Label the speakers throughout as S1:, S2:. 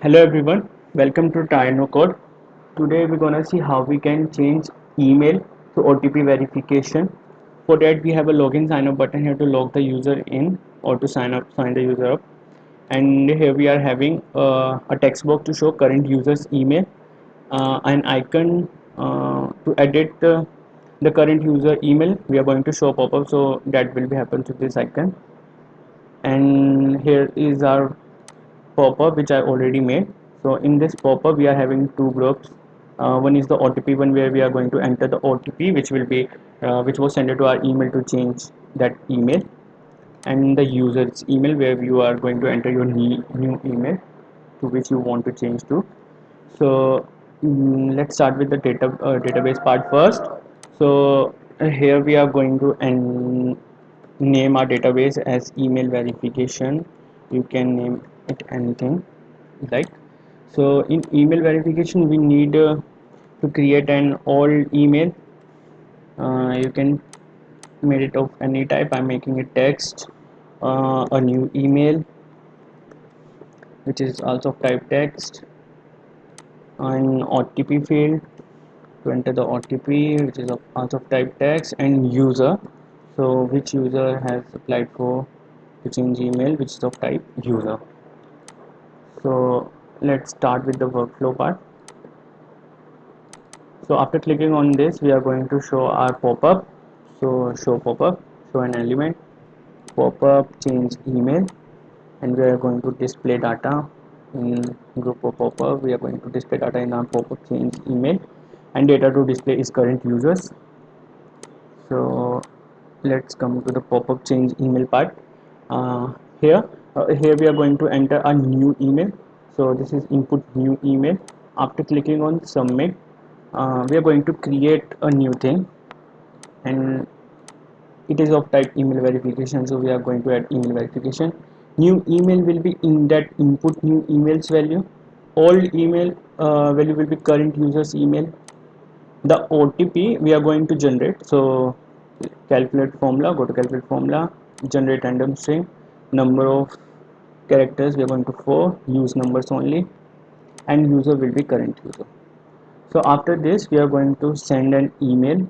S1: Hello everyone, welcome to Tino Code. Today we're gonna see how we can change email to OTP verification. For that we have a login sign up button here to log the user in or to sign the user up. And here we are having a text box to show current user's email, an icon to edit the current user email. We are going to show pop-up, so that will be happen to this icon. And here is our pop-up which I already made. So in this pop-up we are having two groups. One is the OTP one where we are going to enter the OTP which was sent to our email to change that email, and the user's email where you are going to enter your new email to which you want to change to. So let's start with the database part first. So here we are going to name our database as email verification. You can name it anything like. So in email verification we need to create an old email. You can make it of any type. I'm making it text, a new email which is also of type text, an OTP field to enter the OTP which is also of type text, and user, so which user has applied for to change email, which is of type user. So let's start with the workflow part. So after clicking on this we are going to show our pop-up. So show pop-up, show an element, pop-up change email, and we are going to display data in group of pop-up. We are going to display data in our pop-up change email, and data to display is current users. So let's come to the pop-up change email part. uh, here here we are going to enter a new email. So this is input new email. After clicking on submit, we are going to create a new thing, and it is of type email verification, so we are going to add email verification. New email will be in that input new emails value. Old email value will be current users email. The OTP we are going to generate. So calculate formula, go to calculate formula, generate random string, number of characters we are going to 4, use numbers only, and user will be current user. So after this we are going to send an email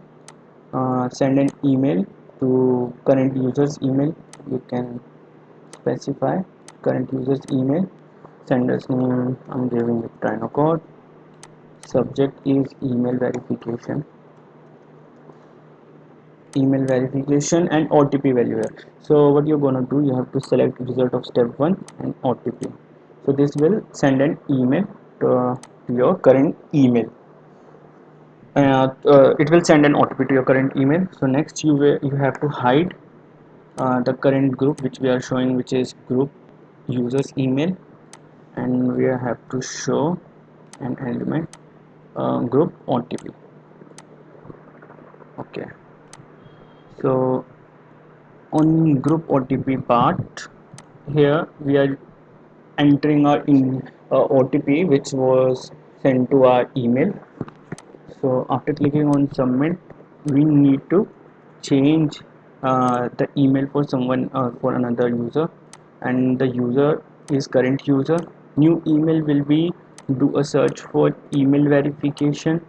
S1: to current users email. You can specify current users email. Sender's name I'm giving it Trino code. Subject is email verification, and OTP value here. So what you're gonna do, you have to select result of step 1 and OTP. So this will send an email to your current email. It will send an OTP to your current email. So next you have to hide the current group which we are showing, which is group users email, and we have to show an element group OTP. Okay, so on group OTP part, here we are entering our OTP which was sent to our email. So after clicking on submit, we need to change the email for someone, for another user, and the user is current user. New email will be do a search for email verification,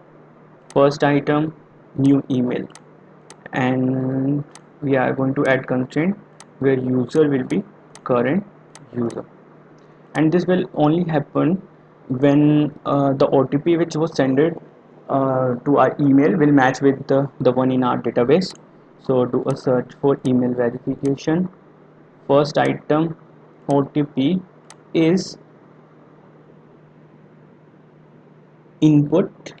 S1: first item, new email, and we are going to add constraint where user will be current user, and this will only happen when the OTP which was sent to our email will match with the one in our database. So do a search for email verification, first item OTP is input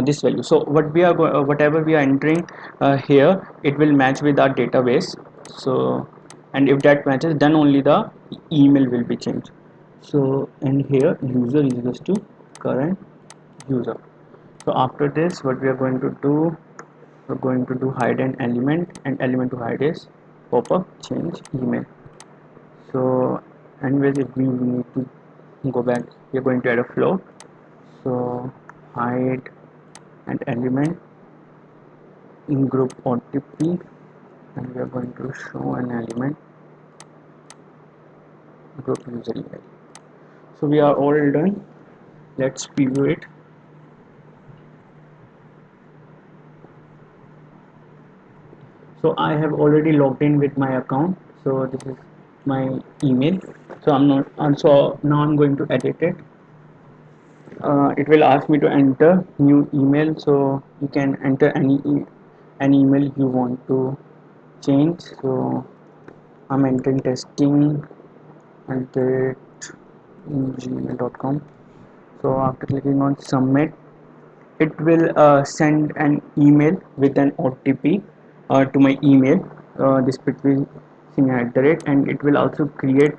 S1: this value. So whatever we are entering here, it will match with our database. So, and if that matches, then only the email will be changed. So and here user is equals to current user. So after this what we are going to do, we're going to do hide an element, and element to hide is pop-up change email. So anyways, if we need to go back, we're going to add a float. So hide and element in group OTP, and we are going to show an element group user email. So we are all done. Let's preview it. So I have already logged in with my account, so this is my email. So I'm not also now I'm going to edit it. It will ask me to enter new email, so you can enter any email you want to change. So I'm entering testing at gmail.com. So after clicking on submit, it will send an email with an OTP to my email, this between at the rate, and it will also create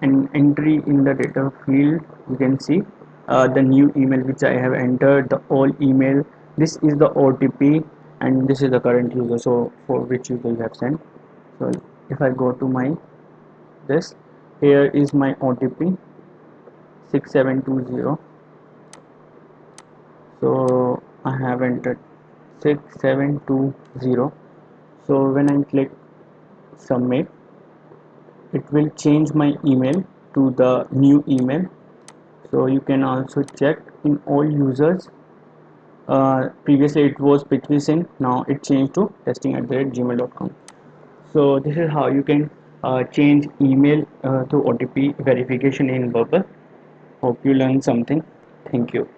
S1: an entry in the data field. You can see the new email which I have entered, the old email. This is the OTP, and this is the current user, so for which user you have sent. So if I go to my this, here is my OTP 6720. So I have entered 6720. So when I click submit, it will change my email to the new email. So you can also check in all users. Previously it was pitchvisync, now it changed to testing@gmail.com. So this is how you can change email through OTP verification in Bubble. Hope you learned something. Thank you.